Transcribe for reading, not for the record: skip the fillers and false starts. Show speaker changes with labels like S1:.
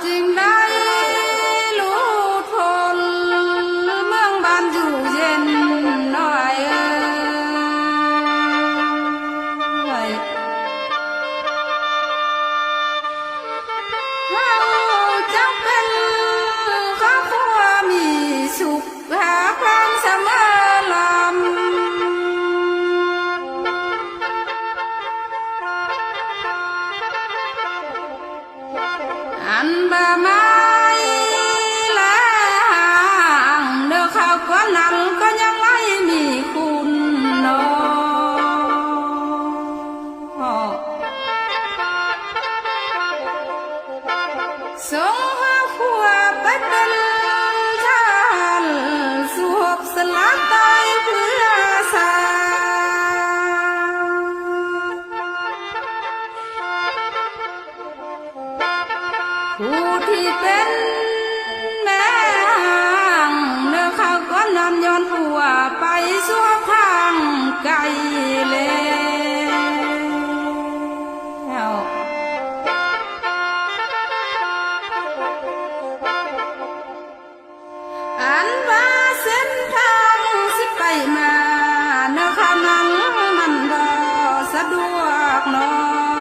S1: จริงได้รู้ทนเมืองบ้านอยู่เย็นหน่อยเฮาจังเป็นครอบครัวมีสุขหาความเสมอลำอันบาไม้และห่างเด้อข้าวก้อนนั้นก็ยังไม่มีคุณเนาะส่งครอบครัวไปเป็นทหารสวบสลักตายเพื่อชาผู้ที่เป็นแม่ห่างเนื้อข้าวก้อนน้ำย้อนผัวไปชั่วทางไกลแล้วอันว่าเส้น